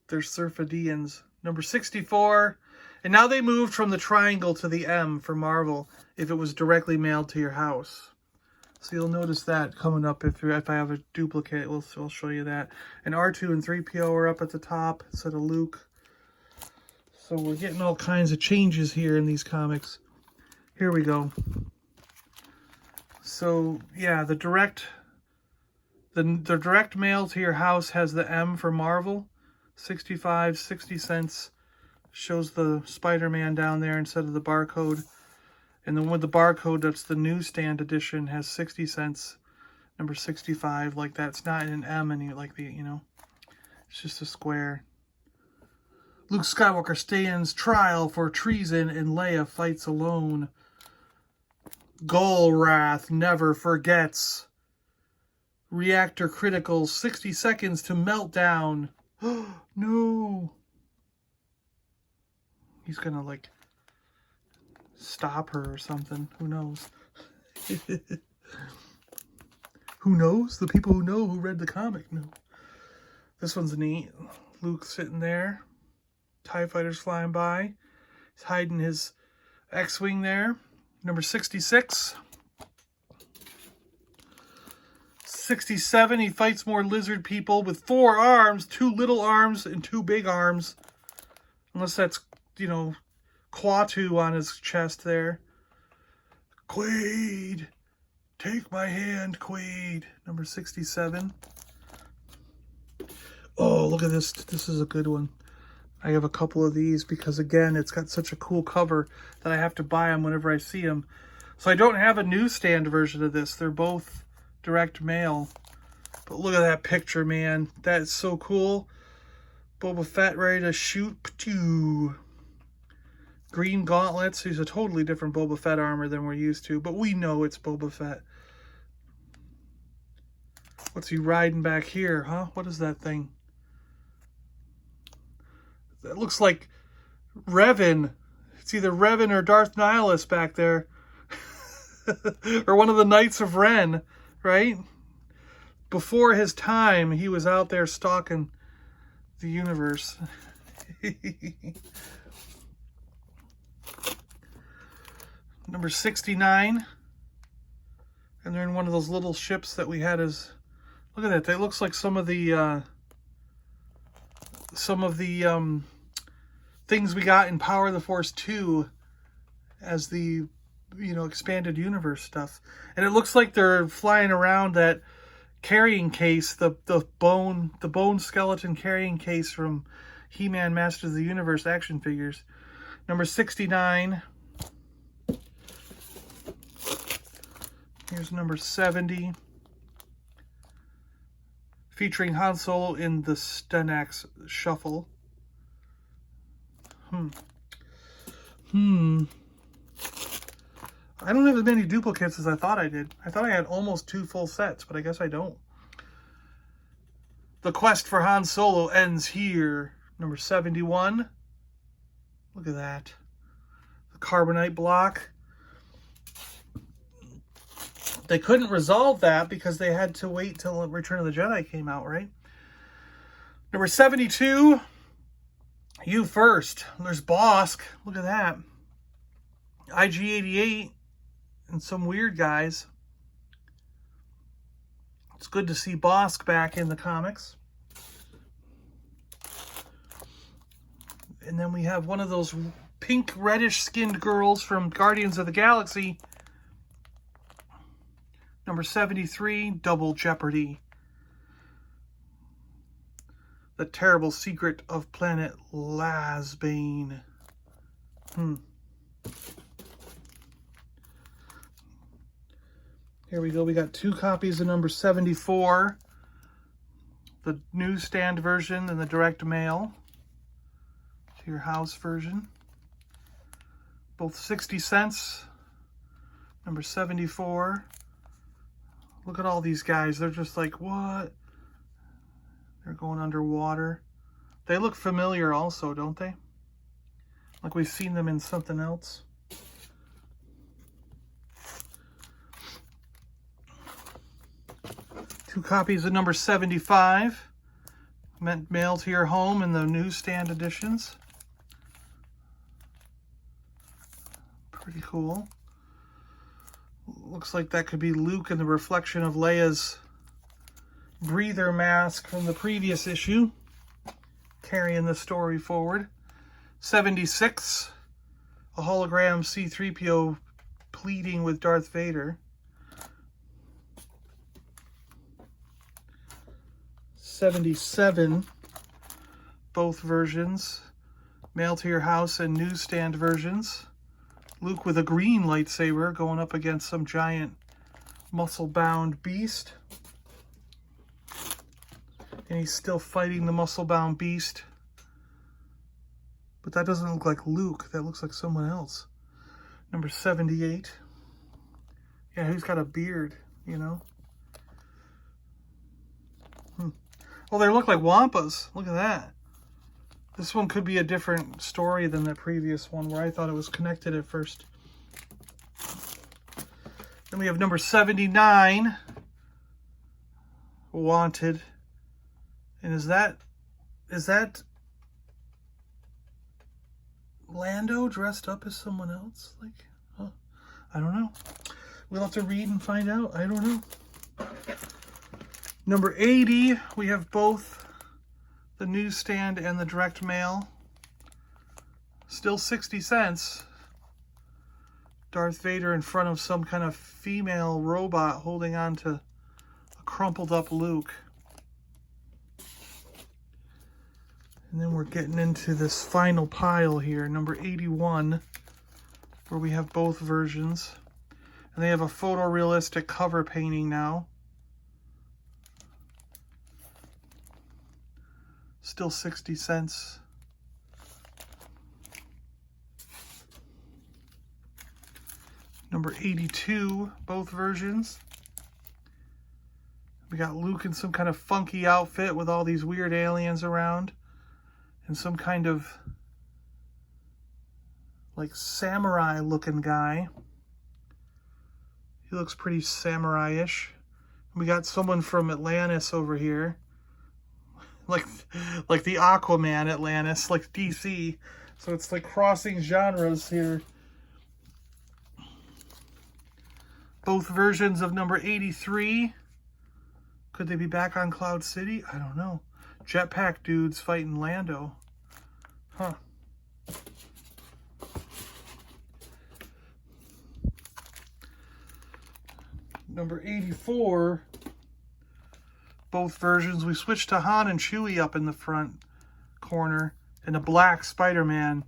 They're Surfidians. Number 64. And now they moved from the triangle to the M for Marvel if it was directly mailed to your house. So you'll notice that coming up if I have a duplicate, we'll show you that. And R2 and 3PO are up at the top instead of Luke. So we're getting all kinds of changes here in these comics. Here we go. So yeah, the direct mail to your house has the M for Marvel. 65, 60 cents. Shows the Spider-Man down there instead of the barcode. And then with the barcode, that's the newsstand edition, has 60 cents. Number 65, like that's not an M and like the, you know, it's just a square. Luke Skywalker stands trial for treason and Leia fights alone. Golrath never forgets. Reactor critical, 60 seconds to meltdown. No. He's gonna, like, stop her or something. Who knows? Who knows? The people who know, who read the comic, know. This one's neat. Luke sitting there. TIE fighters flying by. He's hiding his X-Wing there. Number 66. 67, he fights more lizard people with 4 arms, 2 little arms and 2 big arms. Unless that's, you know, Quatu on his chest there. Quaid, take my hand, Quaid. Number 67. Oh, look at this. This is a good one. I have a couple of these because, again, it's got such a cool cover that I have to buy them whenever I see them. So I don't have a newsstand version of this. They're both direct mail. But look at that picture, man. That is so cool. Boba Fett ready to shoot. Green gauntlets. He's a totally different Boba Fett armor than we're used to. But we know it's Boba Fett. What's he riding back here, huh? What is that thing? That looks like Revan. It's either Revan or Darth Nihilus back there. Or one of the Knights of Ren, right? Before his time, he was out there stalking the universe. Number 69. And they're in one of those little ships that we had as... Look at that. That looks like some of the things we got in Power of the Force 2 as the, you know, expanded universe stuff. And it looks like they're flying around that carrying case, the bone skeleton carrying case from He-Man Masters of the Universe action figures. Number 69. Here's number 70. Featuring Han Solo in the Stenax Shuffle. I don't have as many duplicates as I thought I did. I thought I had almost 2 full sets, but I guess I don't. The quest for Han Solo ends here. Number 71. Look at that. The carbonite block. They couldn't resolve that because they had to wait till Return of the Jedi came out, right? Number 72. You First. There's Bosk. Look at that. IG-88 and some weird guys. It's good to see Bosk back in the comics. And then we have one of those pink reddish skinned girls from Guardians of the Galaxy. Number 73, Double Jeopardy. The Terrible Secret of Planet Lazbane. Here we go. We got 2 copies of number 74. The newsstand version and the direct mail to your house version. Both 60 cents. Number 74. Look at all these guys. They're just like, what? They're going underwater. They look familiar also, don't they? Like we've seen them in something else. 2 copies of number 75. Mailed to your home in the newsstand editions. Pretty cool. Looks like that could be Luke in the reflection of Leia's breather mask from the previous issue, carrying the story forward. 76, a hologram C-3PO pleading with Darth Vader. 77, both versions, mail to your house and newsstand versions. Luke with a green lightsaber going up against some giant muscle-bound beast. And he's still fighting the muscle-bound beast. But that doesn't look like Luke. That looks like someone else. Number 78. Yeah, he's got a beard, you know. Well, they look like Wampas. Look at that. This one could be a different story than the previous one, where I thought it was connected at first. Then we have number 79. Wanted. And is that Lando dressed up as someone else? Like, huh? I don't know. We'll have to read and find out. I don't know. Number 80, we have both the newsstand and the direct mail. Still 60 cents. Darth Vader in front of some kind of female robot holding on to a crumpled up Luke. And then we're getting into this final pile here, number 81, where we have both versions. And they have a photorealistic cover painting now. Still 60 cents. Number 82, both versions. We got Luke in some kind of funky outfit with all these weird aliens around. And some kind of like samurai looking guy. He looks pretty samurai-ish. We got someone from Atlantis over here. Like the Aquaman Atlantis, like DC. So it's like crossing genres here. Both versions of number 83. Could they be back on Cloud City? I don't know. Jetpack dudes fighting Lando. Huh. Number 84. Both versions. We switched to Han and Chewie up in the front corner. And a black Spider-Man.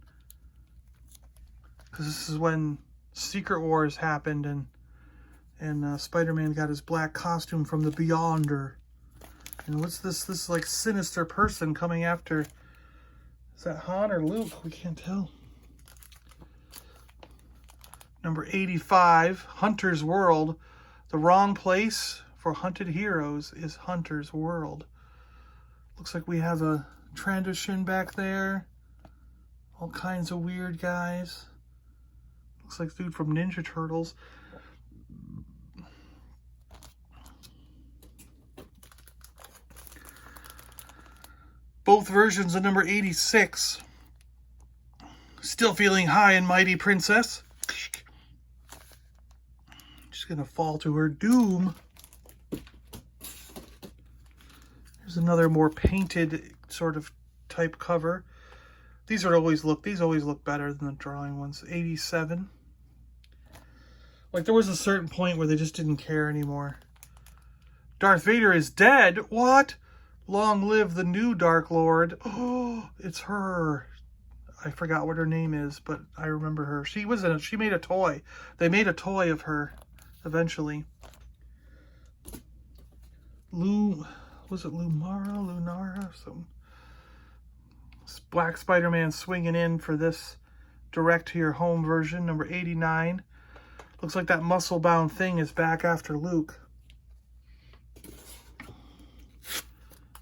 Because this is when Secret Wars happened. And Spider-Man got his black costume from the Beyonder. And what's this like sinister person coming after? Is that Han or Luke? We can't tell. Number 85, Hunter's World. The wrong place for hunted heroes is Hunter's World. Looks like we have a Trandoshan back there. All kinds of weird guys. Looks like dude from Ninja Turtles. Both versions of number 86. Still feeling high and mighty, princess. She's going to fall to her doom. There's another more painted sort of type cover. These always look better than the drawing ones. 87. Like there was a certain point where they just didn't care anymore. Darth Vader is dead. What? Long live the new Dark Lord. Oh, it's her. I forgot what her name is, but I remember her. She made a toy. They made a toy of her eventually. Was it Lunara? Some Black Spider-Man swinging in for this direct to your home version, number 89. Looks like that muscle-bound thing is back after Luke.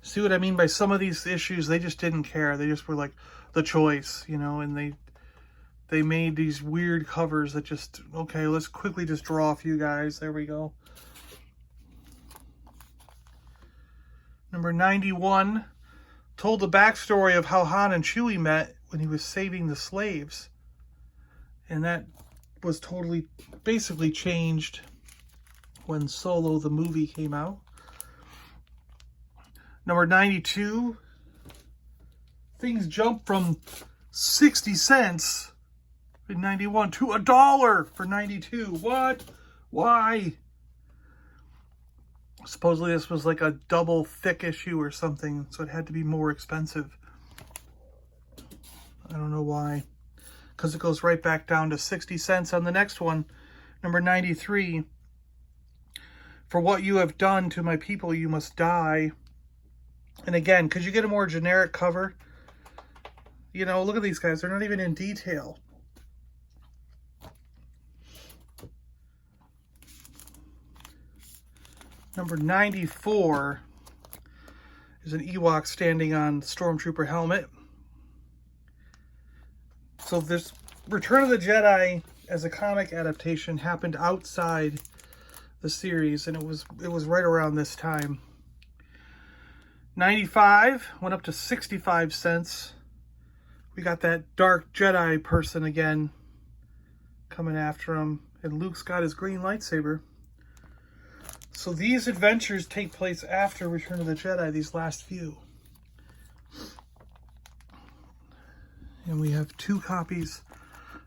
See what I mean by some of these issues? They just didn't care. They just were like the choice, you know, and they made these weird covers that just, okay, let's quickly just draw a few guys. There we go. Number 91 told the backstory of how Han and Chewie met when he was saving the slaves. And that was totally, basically changed when Solo, the movie, came out. Number 92, things jumped from 60 cents in 91 to $1 for 92. What? Why? Supposedly this was like a double thick issue or something, so it had to be more expensive. I don't know why. Because it goes right back down to 60 cents on the next one. Number 93. For what you have done to my people, you must die. And again, because you get a more generic cover. You know, look at these guys. They're not even in detail. Number 94 is an Ewok standing on Stormtrooper helmet. So this Return of the Jedi as a comic adaptation happened outside the series, and it was right around this time. 95 went up to 65 cents. We got that dark Jedi person again coming after him, and Luke's got his green lightsaber. So these adventures take place after Return of the Jedi, these last few. And we have 2 copies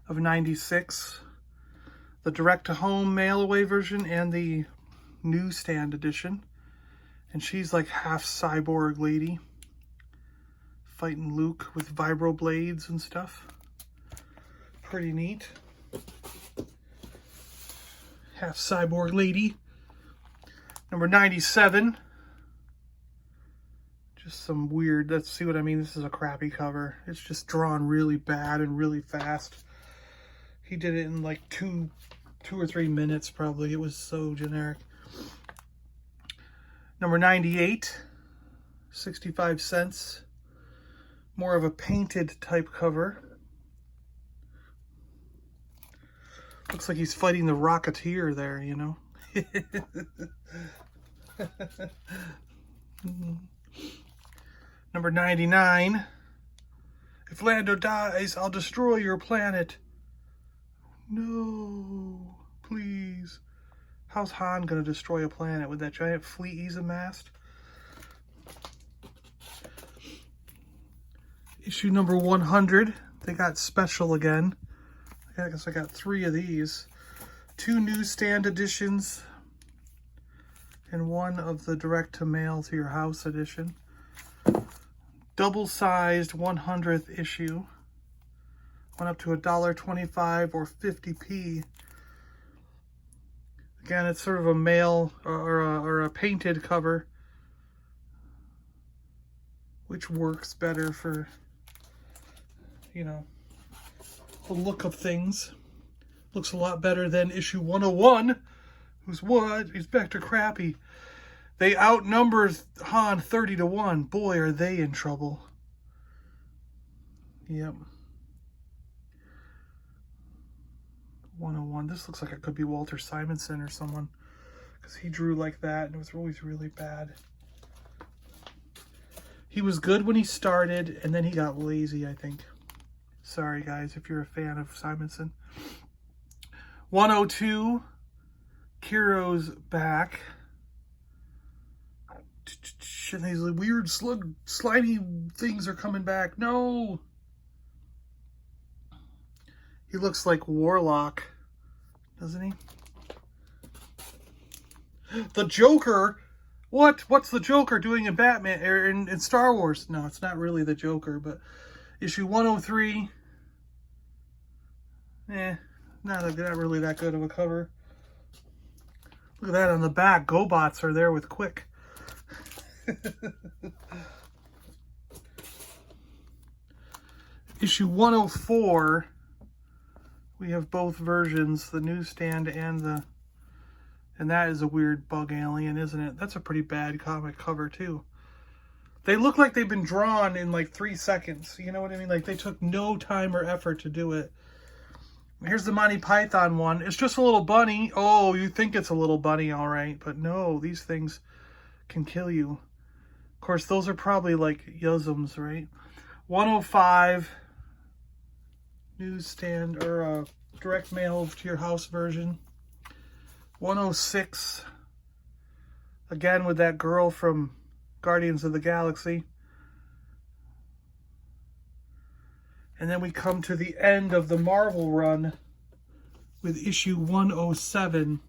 of 96. The direct-to-home mail-away version and the newsstand edition. And she's like half cyborg lady. Fighting Luke with vibro blades and stuff. Pretty neat. Half cyborg lady. Number 97. Just some weird, let's see what I mean. This is a crappy cover. It's just drawn really bad and really fast. He did it in like two or 3 minutes probably. It was so generic. Number 98, 65 cents. More of a painted type cover. Looks like he's fighting the Rocketeer there, you know. Number 99. If Lando dies, I'll destroy your planet. No, please. How's Han gonna destroy a planet with that giant fleet he's amassed? Issue number 100. They got special again. I guess I got 3 of these. 2 newsstand editions. And 1 of the direct-to-mail to your house edition. Double-sized 100th issue. Went up to $1.25 or 50p. Again, it's sort of a mail or a painted cover, which works better for, you know, the look of things. Looks a lot better than issue 101. Who's what? He's back to crappy. They outnumber Han 30-1. Boy, are they in trouble. Yep. 101. This looks like it could be Walter Simonson or someone, because he drew like that and it was always really bad. He was good when he started and then he got lazy, I think. Sorry guys if you're a fan of Simonson. 102. Kiro's back. And these weird slimy things are coming back. No! He looks like Warlock, doesn't he? The Joker? What? What's the Joker doing in Batman or in Star Wars? No, it's not really the Joker, but issue 103. Not really that good of a cover. Look at that on the back. GoBots are there with Quick. Issue 104. We have both versions, the newsstand and that is a weird bug alien, isn't it? That's a pretty bad comic cover too. They look like they've been drawn in like 3 seconds. You know what I mean? Like they took no time or effort to do it. Here's the Monty Python one. It's just a little bunny. Oh, you think it's a little bunny, all right. But no, these things can kill you course, those are probably like Yosums, right? 105 newsstand or direct mail to your house version. 106, again with that girl from Guardians of the Galaxy. And then we come to the end of the Marvel run with issue 107.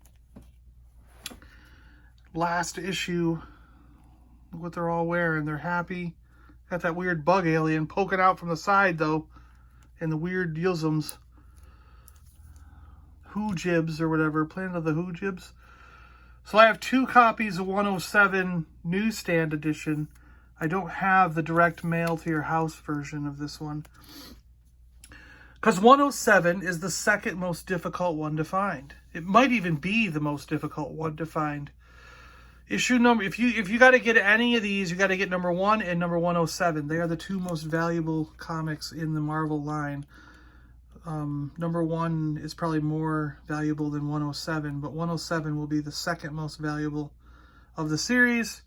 Last issue. Look what they're all wearing. They're happy. Got that weird bug alien poking out from the side, though. And the weird Yosums. Hoojibs or whatever. Planet of the Hoojibs. So I have 2 copies of 107 newsstand edition. I don't have the direct mail to your house version of this one. Because 107 is the second most difficult one to find. It might even be the most difficult one to find. Issue number, if you got to get any of these, you got to get number 1 and number 107. They are the 2 most valuable comics in the Marvel line. Number 1 is probably more valuable than 107, but 107 will be the second most valuable of the series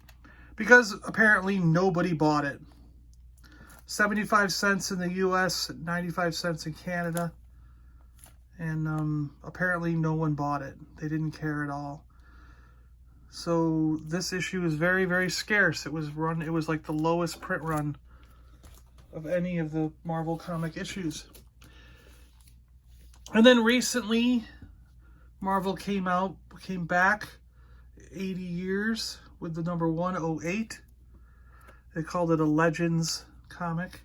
because apparently nobody bought it. 75 cents in the US, 95 cents in Canada, and apparently no one bought it. They didn't care at all. So this issue is very, very scarce. It was like the lowest print run of any of the Marvel comic issues. And then recently, Marvel came back 80 years with the number 108. They called it a Legends comic,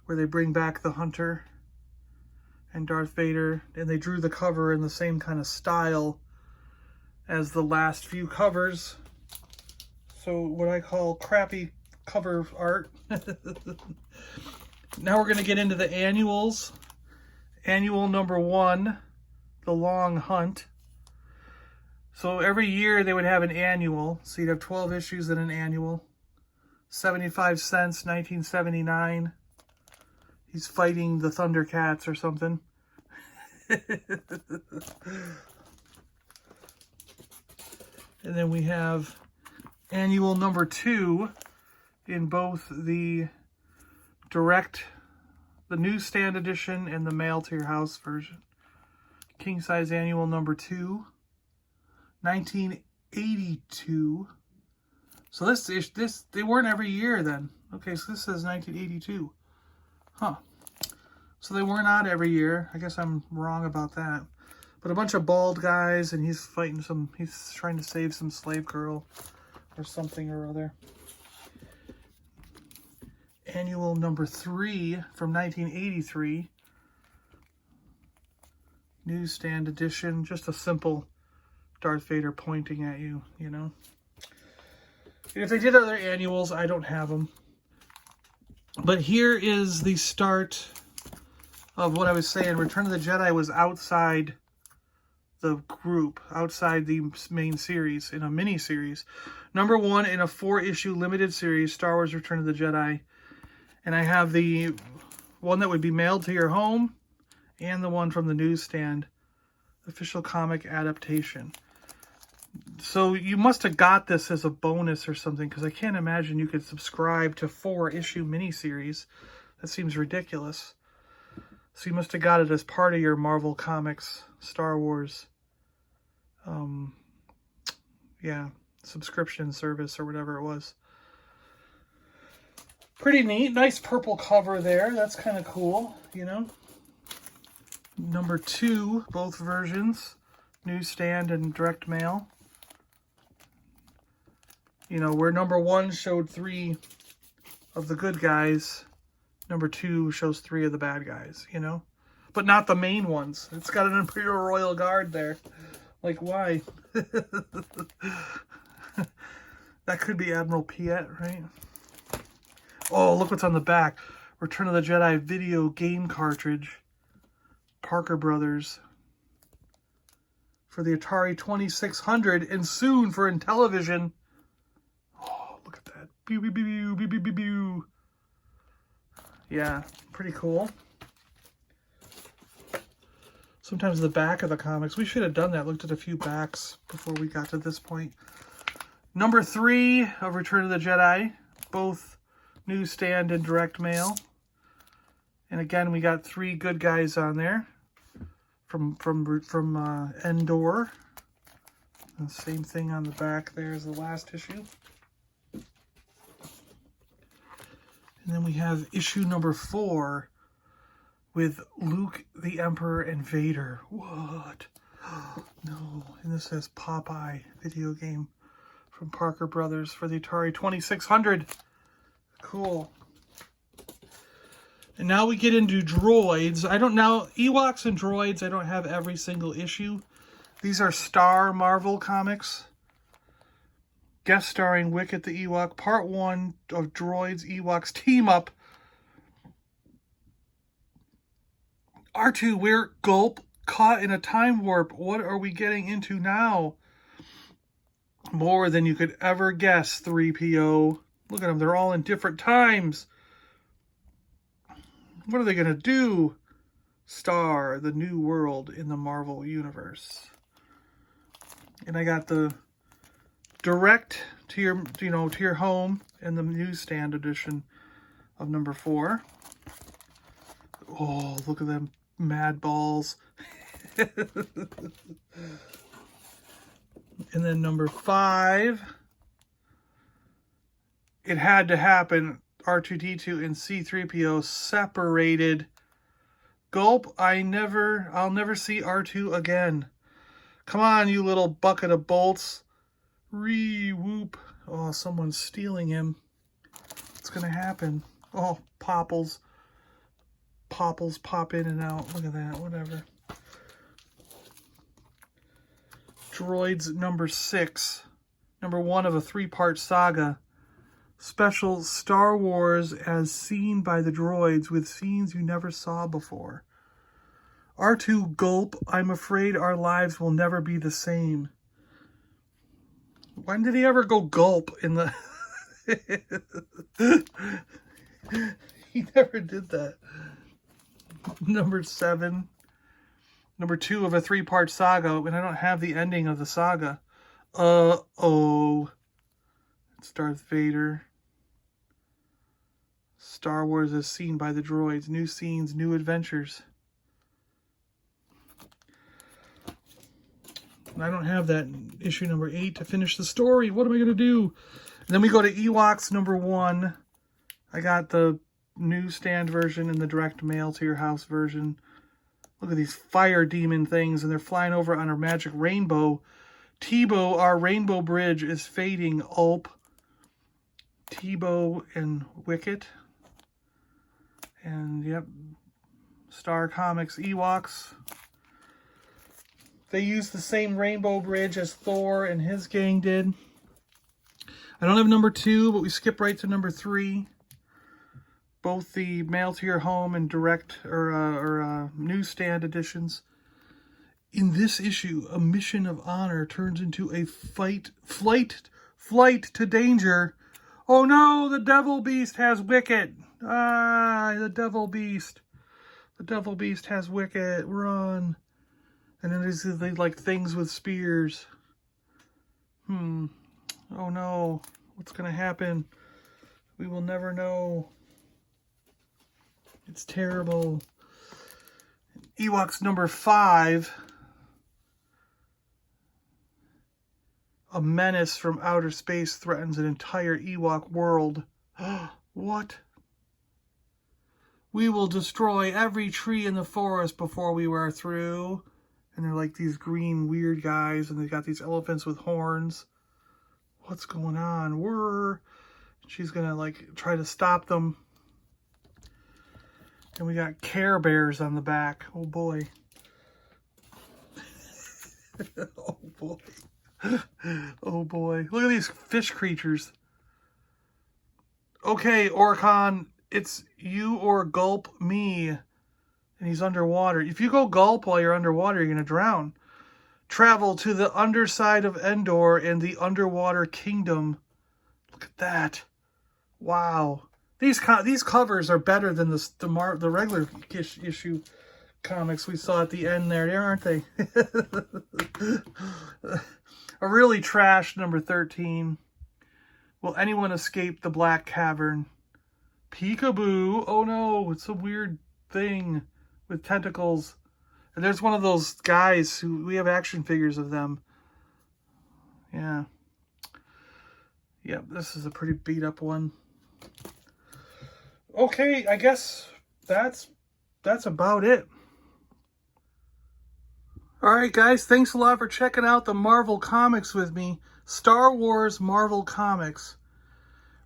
where they bring back the Hunter and Darth Vader, and they drew the cover in the same kind of style as the last few covers. So what I call crappy cover art. Now we're going to get into the annuals. Annual number 1, The Long Hunt. So every year they would have an annual. So you'd have 12 issues in an annual. 75 cents, 1979. He's fighting the Thundercats or something. And then we have annual number 2 in both the newsstand edition and the mail to your house version. King size annual number 2, 1982. So this they weren't every year then. Okay, so this says 1982. Huh. So they were not every year. I guess I'm wrong about that. But a bunch of bald guys, and he's trying to save some slave girl or something or other. Annual number 3 from 1983. Newsstand edition. Just a simple Darth Vader pointing at you, you know. If they did other annuals, I don't have them. But here is the start of what I was saying. Return of the Jedi was outside the group, outside the main series, in a mini-series. Number 1 in a 4-issue limited series, Star Wars Return of the Jedi. And I have the one that would be mailed to your home and the one from the newsstand. Official comic adaptation. So you must have got this as a bonus or something, because I can't imagine you could subscribe to 4-issue miniseries. That seems ridiculous. So you must have got it as part of your Marvel Comics, Star Wars, subscription service or whatever it was. Pretty neat. Nice purple cover there. That's kind of cool, you know. Number 2, both versions, newsstand and direct mail. You know, where number 1 showed 3 of the good guys, number 2 shows 3 of the bad guys, you know? But not the main ones. It's got an Imperial Royal Guard there. Like, why? That could be Admiral Piet, right? Oh, look what's on the back. Return of the Jedi video game cartridge. Parker Brothers. For the Atari 2600 and soon for Intellivision. Oh, look at that. Pew, pew, pew, pew, pew, pew, pew. Yeah, pretty cool. Sometimes the back of the comics. We should have done that. Looked at a few backs before we got to this point. Number 3 of Return of the Jedi, both newsstand and direct mail. And again, we got 3 good guys on there from Endor. And same thing on the back there as the last issue. And then we have issue number 4 with Luke, the Emperor, and Vader. What? No. And this says Popeye video game from Parker Brothers for the Atari 2600. Cool. And now we get into Droids. Ewoks and Droids, I don't have every single issue. These are Star Marvel comics. Guest starring Wicket the Ewok. Part 1 of Droids Ewoks Team Up. R2, we're gulp caught in a time warp. What are we getting into now? More than you could ever guess, 3PO. Look at them. They're all in different times. What are they going to do? Star, the new world in the Marvel Universe. And I got the direct to your home and the newsstand edition of number 4. Oh, look at them mad balls. And then number 5. It had to happen. R2-D2 and C-3PO separated. Gulp, I'll never see R2 again. Come on, you little bucket of bolts. Whoop. Oh, someone's stealing him. What's going to happen? Oh, Popples. Popples pop in and out. Look at that. Whatever. Droids number 6. Number 1 of a 3-part saga. Special Star Wars as seen by the droids with scenes you never saw before. R2 gulp, I'm afraid our lives will never be the same. When did he ever go gulp in the... He never did that. Number 7. Number 2 of a 3-part saga, and I don't have the ending of the saga. Uh-oh. It's Darth Vader. Star Wars as seen by the droids. New scenes, new adventures. And I don't have that in issue number 8 to finish the story. What am I going to do? And then we go to Ewoks number 1. I got the newsstand version and the direct mail to your house version. Look at these fire demon things, and they're flying over on our magic rainbow. Tebow, our rainbow bridge is fading. Ulp. Tebow and Wicket. And, yep, Star Comics Ewoks. They use the same rainbow bridge as Thor and his gang did. I don't have number 2, but we skip right to number 3. Both the mail to your home and direct or newsstand editions. In this issue, a mission of honor turns into a flight to danger. Oh no, the Devil Beast has Wicket. Ah, the Devil Beast. The Devil Beast has Wicket. Run. And then there's like things with spears. Oh no. What's going to happen? We will never know. It's terrible. Ewoks number 5. A menace from outer space threatens an entire Ewok world. What? We will destroy every tree in the forest before we are through. And they're like these green weird guys, and they got these elephants with horns. What's going on? She's gonna like try to stop them. And we got Care Bears on the back. Oh boy. Oh boy. Oh boy. Look at these fish creatures. Okay, Orcon, it's you or gulp me. And he's underwater. If you go gulp while you're underwater, you're going to drown. Travel to the underside of Endor and the underwater kingdom. Look at that. Wow. These covers are better than the regular issue comics we saw at the end there, aren't they? A really trash number 13. Will anyone escape the Black Cavern? Peekaboo. Oh no, it's a weird thing with tentacles. And there's one of those guys who, we have action figures of them. Yeah. Yep, this is a pretty beat up one. Okay, I guess that's about it. Alright guys, thanks a lot for checking out the Marvel Comics with me. Star Wars Marvel Comics.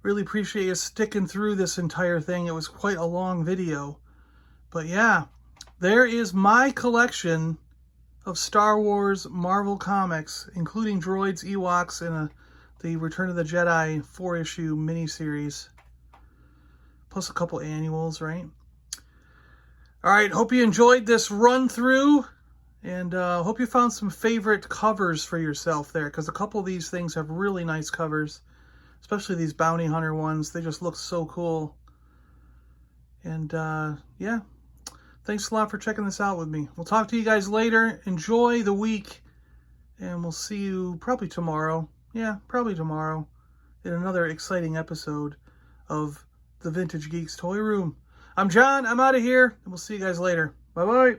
Really appreciate you sticking through this entire thing. It was quite a long video. But yeah, there is my collection of Star Wars Marvel Comics, including Droids, Ewoks, and the Return of the Jedi 4-issue miniseries. Plus a couple annuals, right? Alright, hope you enjoyed this run through. And hope you found some favorite covers for yourself there, because a couple of these things have really nice covers, especially these bounty hunter ones. They just look so cool. And yeah, thanks a lot for checking this out with me. We'll talk to you guys later. Enjoy the week, and we'll see you probably tomorrow. Yeah, probably tomorrow in another exciting episode of the Vintage Geeks Toy Room. I'm John. I'm out of here, and we'll see you guys later. Bye-bye.